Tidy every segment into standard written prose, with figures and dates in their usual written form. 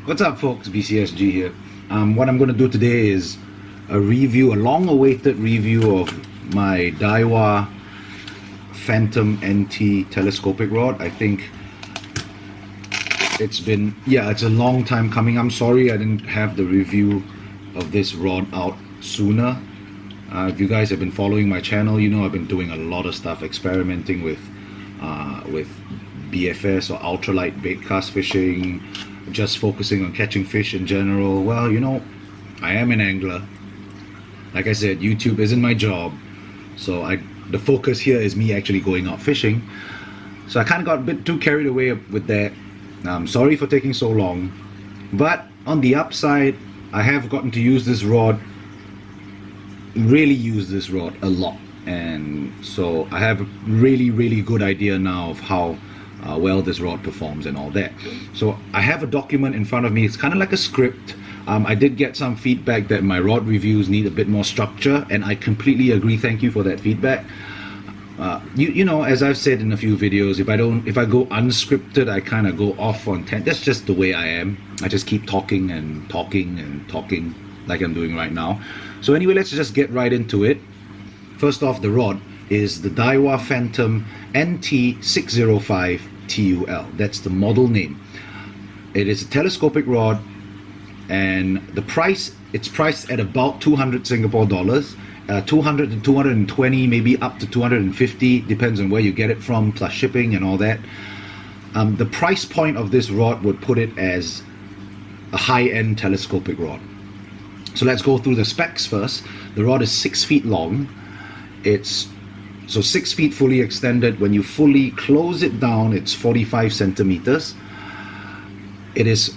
What's up folks, BCSG here. What I'm going to do today is a review, a long-awaited review of my Daiwa Phantom NT telescopic rod. I think it's a long time coming. I'm sorry I didn't have the review of this rod out sooner. If you guys have been following my channel, you know I've been doing a lot of stuff, experimenting with BFS or ultralight bait cast fishing, just focusing on catching fish in general. Well, you know, I am an angler. Like I said, YouTube isn't my job, so the focus here is me actually going out fishing. So I kind of got a bit too carried away with that. I'm sorry for taking so long, but on the upside, I have gotten to use this rod, really use this rod a lot, and so I have a really good idea now of how well this rod performs and all that. So I have a document in front of me. It's kind of like a script. I did get some feedback that my rod reviews need a bit more structure, and I completely agree. Thank you for that feedback. You know, as I've said in a few videos, if I go unscripted, I kind of go off on that's just the way I am. I just keep talking and talking and talking like I'm doing right now. So anyway, let's just get right into it. First off, the rod is the Daiwa Phantom NT 605 TUL. That's the model name. It is a telescopic rod, and the price, it's priced at about 200 Singapore dollars, 200 to 220, maybe up to 250, depends on where you get it from, plus shipping and all that. The price point of this rod would put it as a high-end telescopic rod. So let's go through the specs first. The rod is 6 feet long. It's 6 feet fully extended. When you fully close it down, it's 45 centimeters. It is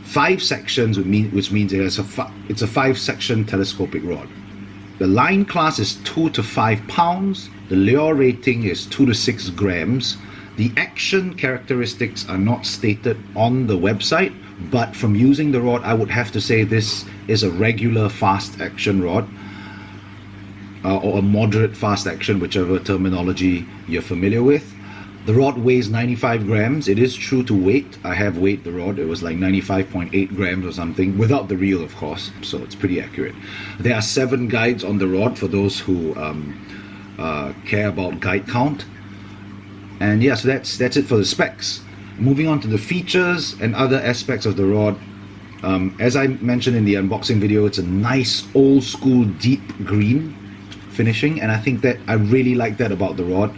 5 sections, which means it's a 5-section telescopic rod. The line class is 2 to 5 pounds. The lure rating is 2 to 6 grams. The action characteristics are not stated on the website, but from using the rod, I would have to say this is a regular fast action rod. Or a moderate fast action, whichever terminology you're familiar with. The rod weighs 95 grams. It is true to weight. I have weighed the rod. It was like 95.8 grams or something, without the reel, of course, so it's pretty accurate. There are 7 guides on the rod for those who care about guide count. And yeah, so that's it for the specs. Moving on to the features and other aspects of the rod. As I mentioned in the unboxing video, it's a nice old school deep green finishing, and I think that I really like that about the rod.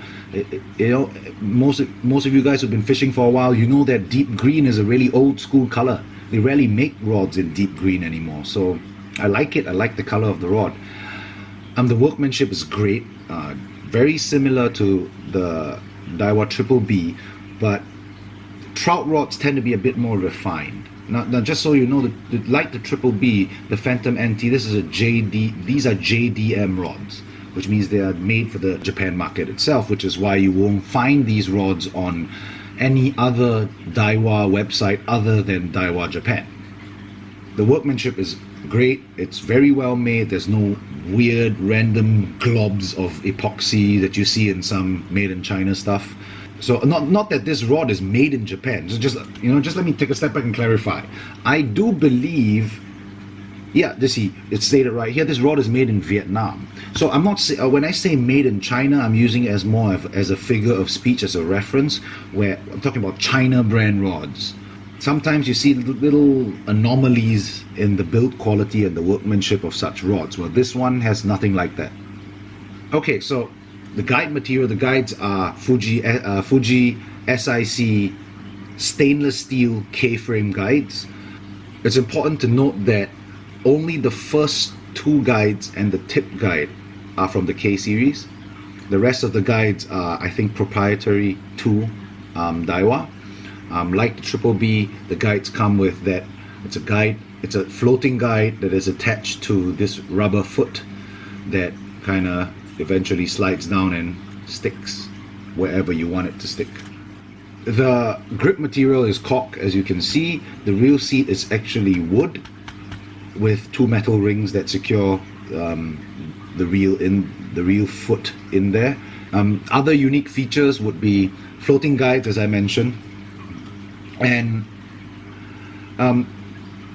You know, most of you guys who've been fishing for a while, you know that deep green is a really old school color. They rarely make rods in deep green anymore, so I like it. I like the color of the rod. The workmanship is great, very similar to the Daiwa BBB, but trout rods tend to be a bit more refined. Now, just so you know, like the BBB, the Phantom NT, these are JDM rods, which means they are made for the Japan market itself, which is why you won't find these rods on any other Daiwa website other than Daiwa Japan. The workmanship is great. It's very well made. There's no weird random globs of epoxy that you see in some made in China stuff. So not that this rod is made in Japan. So just let me take a step back and clarify. I do believe, yeah, it's stated right here. This rod is made in Vietnam. So I'm not when I say made in China, I'm using it as more as a figure of speech, as a reference, where I'm talking about China brand rods. Sometimes you see little anomalies in the build quality and the workmanship of such rods. Well, this one has nothing like that. Okay, so the guide material, the guides are Fuji SIC stainless steel K-frame guides. It's important to note that only the first 2 guides and the tip guide are from the K series. The rest of the guides are, I think, proprietary to Daiwa. Like the BBB, the guides come with that. It's a floating guide that is attached to this rubber foot that kind of eventually slides down and sticks wherever you want it to stick. The grip material is cork, as you can see. The reel seat is actually wood with 2 metal rings that secure the reel foot in there. Other unique features would be floating guides, as I mentioned, and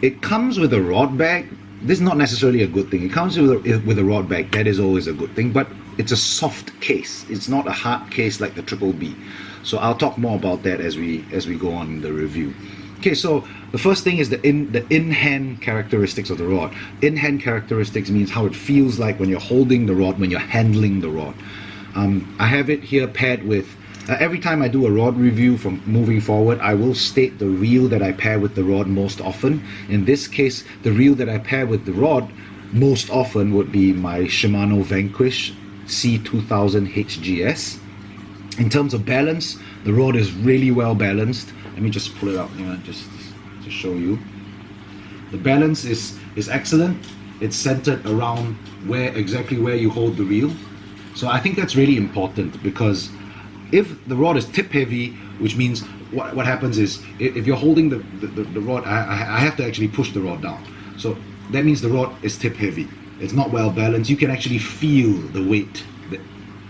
it comes with a rod bag. This is not necessarily a good thing. It comes with a rod bag. That is always a good thing, but it's a soft case. It's not a hard case like the Triple B. So I'll talk more about that as we go on in the review. Okay, so the first thing is the in-hand characteristics of the rod. In-hand characteristics means how it feels like when you're holding the rod, when you're handling the rod. I have it here paired with, every time I do a rod review from moving forward, I will state the reel that I pair with the rod most often. In this case, the reel that I pair with the rod most often would be my Shimano Vanquish C2000 HGS. In terms of balance, the rod is really well balanced. Let me just pull it out, just to show you. The balance is excellent. It's centered around exactly where you hold the reel. So I think that's really important, because if the rod is tip heavy, which means what happens is, if you're holding the rod, I have to actually push the rod down. So that means the rod is tip heavy. It's not well balanced. You can actually feel the weight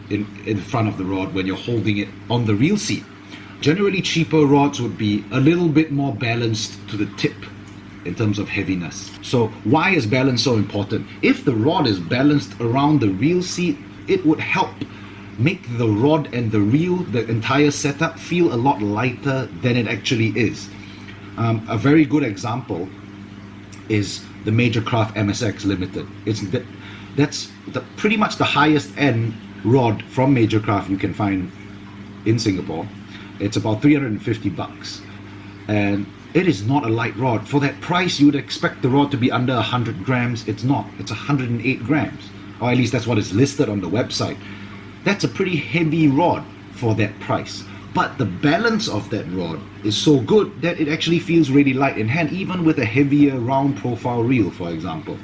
in front of the rod when you're holding it on the reel seat. Generally, cheaper rods would be a little bit more balanced to the tip in terms of heaviness. So why is balance so important? If the rod is balanced around the reel seat, it would help make the rod and the reel, the entire setup, feel a lot lighter than it actually is. A very good example is the Major Craft MSX Limited. That's pretty much the highest end rod from Major Craft you can find in Singapore. It's about 350 bucks, and it is not a light rod. For that price, you would expect the rod to be under 100 grams. It's not. It's 108 grams, or at least that's what is listed on the website. That's a pretty heavy rod for that price, but the balance of that rod is so good that it actually feels really light in hand, even with a heavier round profile reel, for example.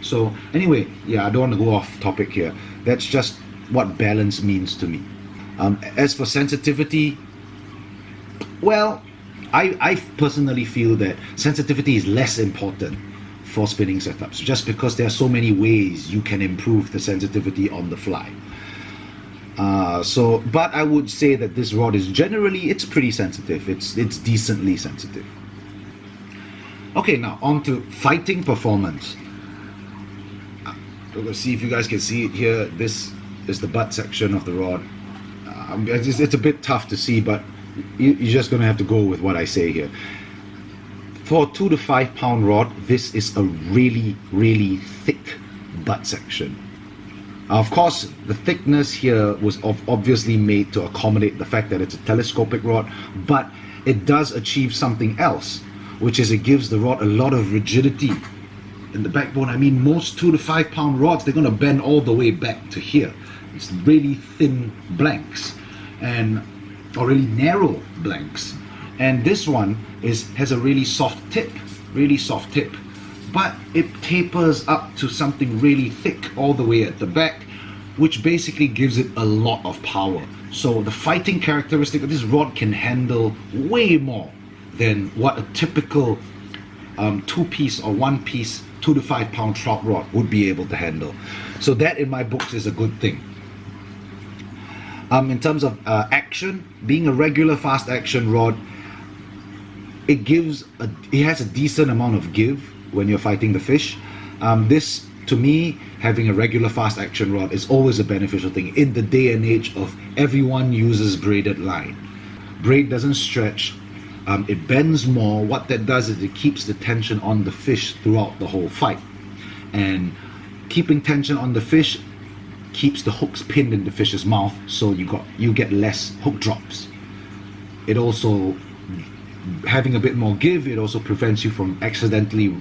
So anyway, yeah, I don't want to go off topic here. That's just what balance means to me. As for sensitivity, well, I personally feel that sensitivity is less important for spinning setups, just because there are so many ways you can improve the sensitivity on the fly. But I would say that this rod is generally, it's pretty sensitive. It's decently sensitive. Okay, now on to fighting performance. We're going to see if you guys can see it here. This is the butt section of the rod. It's a bit tough to see, but you're just going to have to go with what I say here. For a 2 to 5 pound rod, this is a really, really thick butt section. Of course, the thickness here was obviously made to accommodate the fact that it's a telescopic rod, but it does achieve something else, which is it gives the rod a lot of rigidity in the backbone. I mean, most 2 to 5 pound rods, they're going to bend all the way back to here. It's really thin blanks, or really narrow blanks. And this one has a really soft tip, but it tapers up to something really thick all the way at the back, which basically gives it a lot of power. So the fighting characteristic of this rod can handle way more than what a typical 2-piece or 1-piece 2 to 5 pound trout rod would be able to handle. So that, in my books, is a good thing. In terms of action, being a regular fast action rod, it has a decent amount of give when you're fighting the fish. This, to me, having a regular fast action rod is always a beneficial thing in the day and age of everyone uses braided line. Braid doesn't stretch, it bends more. What that does is it keeps the tension on the fish throughout the whole fight, and keeping tension on the fish keeps the hooks pinned in the fish's mouth, so you get less hook drops. It also, having a bit more give, it also prevents you from accidentally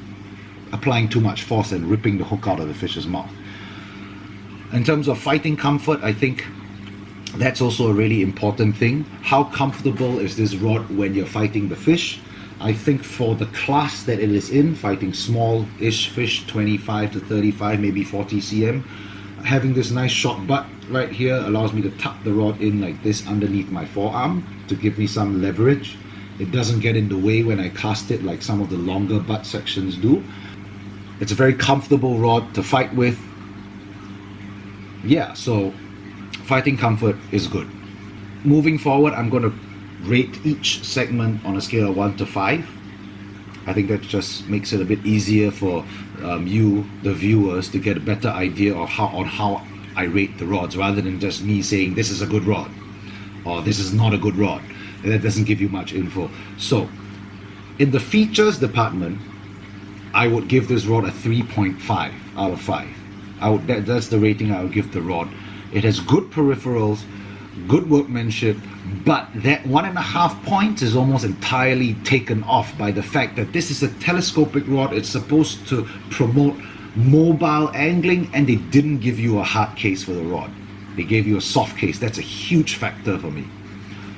applying too much force and ripping the hook out of the fish's mouth. In terms of fighting comfort, I think that's also a really important thing. How comfortable is this rod when you're fighting the fish? I think for the class that it is in, fighting small-ish fish, 25 to 35, maybe 40 cm, having this nice short butt right here allows me to tuck the rod in like this underneath my forearm to give me some leverage. It doesn't get in the way when I cast it like some of the longer butt sections do. It's a very comfortable rod to fight with. Yeah, so fighting comfort is good. Moving forward, I'm going to rate each segment on a scale of 1 to 5. I think that just makes it a bit easier for you, the viewers, to get a better idea of how I rate the rods, rather than just me saying this is a good rod or this is not a good rod. That doesn't give you much info. So, in the features department, I would give this rod a 3.5 out of 5. That's the rating I would give the rod. It has good peripherals, good workmanship, but that 1.5 points is almost entirely taken off by the fact that this is a telescopic rod. It's supposed to promote mobile angling, and they didn't give you a hard case for the rod. They gave you a soft case. That's a huge factor for me.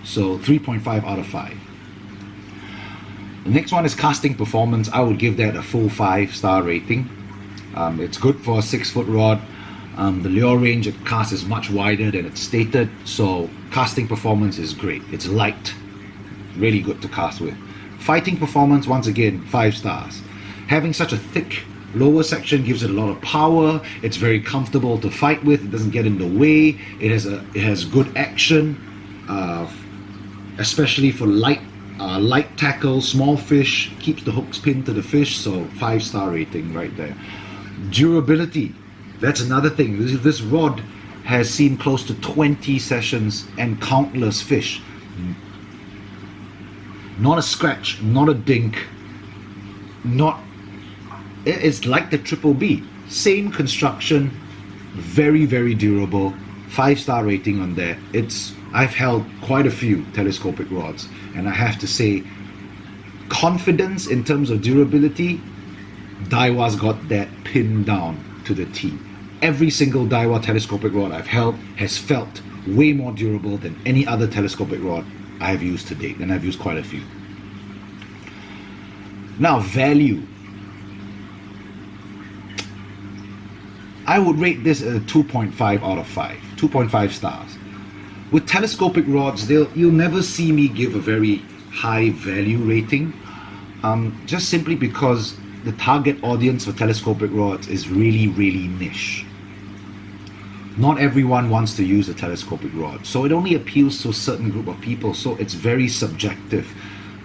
So 3.5 out of 5. The next one is casting performance. I would give that a full 5-star rating. It's good for a 6-foot rod. The lure range it casts is much wider than it's stated, so casting performance is great. It's light, really good to cast with. Fighting performance, once again, 5 stars. Having such a thick lower section gives it a lot of power. It's very comfortable to fight with. It doesn't get in the way. It has good action, especially for light tackle, small fish. Keeps the hooks pinned to the fish, so 5-star rating right there. Durability, that's another thing. This rod has seen close to 20 sessions and countless fish. Not a scratch, not a dink, it's like the Triple B. Same construction, very, very durable. 5-star rating on there. I've held quite a few telescopic rods, and I have to say, confidence in terms of durability, Daiwa's got that pinned down to the T. Every single Daiwa telescopic rod I've held has felt way more durable than any other telescopic rod I have used to date, and I've used quite a few. Now, value. I would rate this a 2.5 out of 5. 2.5 stars. With telescopic rods, you'll never see me give a very high value rating, just simply because the target audience for telescopic rods is really, really niche. Not everyone wants to use a telescopic rod, so it only appeals to a certain group of people, so it's very subjective.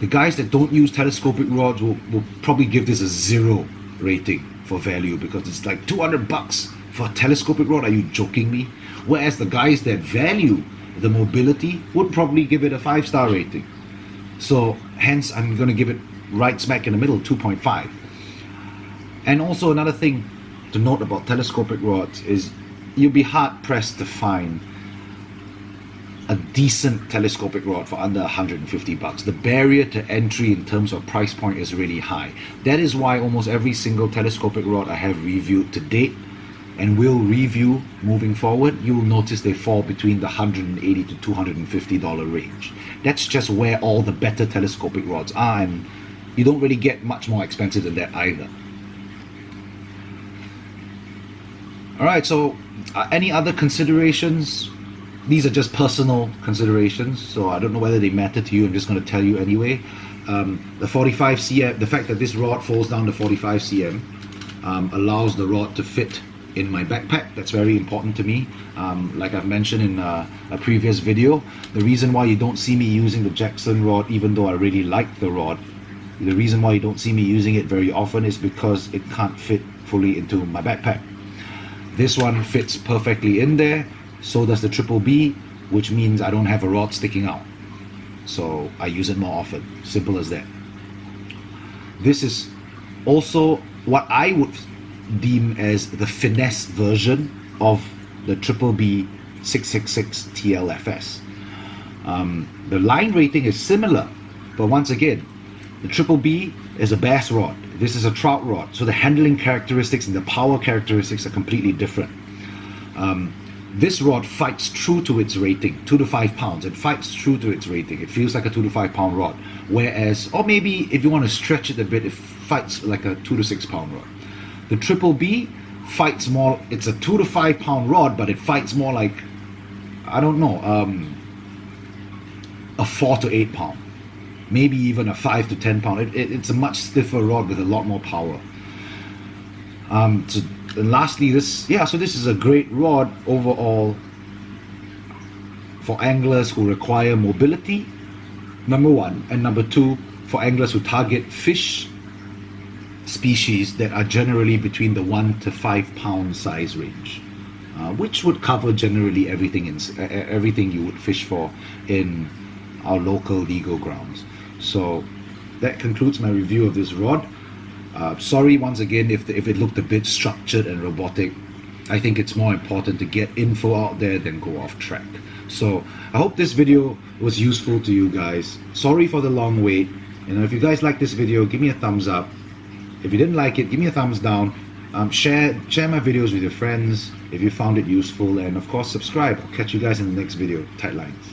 The guys that don't use telescopic rods will probably give this a 0 rating for value, because it's like $200 for a telescopic rod. Are you joking me? Whereas the guys that value the mobility would probably give it a 5-star rating. So hence I'm going to give it right smack in the middle, 2.5. And also another thing to note about telescopic rods is you'll be hard pressed to find a decent telescopic rod for under $150. The barrier to entry in terms of price point is really high. That is why almost every single telescopic rod I have reviewed to date and will review moving forward, you will notice they fall between the $180 to $250 range. That's just where all the better telescopic rods are, and you don't really get much more expensive than that either. Alright, so any other considerations? These are just personal considerations, so I don't know whether they matter to you. I'm just going to tell you anyway. The 45 cm, the fact that this rod falls down to 45 cm allows the rod to fit in my backpack. That's very important to me. Like I've mentioned in a previous video, the reason why you don't see me using the Jackson rod, even though I really like the rod, the reason why you don't see me using it very often is because it can't fit fully into my backpack. This one fits perfectly in there. So does the Triple B, which means I don't have a rod sticking out. So I use it more often. Simple as that. This is also what I would deem as the finesse version of the Triple B 666 TLFS. The line rating is similar, but once again, the Triple B is a bass rod. This is a trout rod, so the handling characteristics and the power characteristics are completely different. This rod fights true to its rating, 2 to 5 pounds. It fights true to its rating. It feels like a 2 to 5 pound rod. Whereas, or maybe if you want to stretch it a bit, it fights like a 2 to 6 pound rod. The Triple B fights more, it's a 2 to 5 pound rod, but it fights more like I don't know, a 4 to 8 pound, maybe even a 5 to 10 pound. It's a much stiffer rod with a lot more power. So, and lastly, so this is a great rod overall for anglers who require mobility, number one, and number two, for anglers who target fish species that are generally between the 1 to 5 pound size range, which would cover generally everything you would fish for in our local legal grounds. So that concludes my review of this rod. Sorry once again if it looked a bit structured and robotic. I think it's more important to get info out there than go off track. So I hope this video was useful to you guys. Sorry for the long wait. If you guys like this video, give me a thumbs up. If you didn't like it, give me a thumbs down. Share my videos with your friends if you found it useful, and of course subscribe. I'll catch you guys in the next video. Tight lines.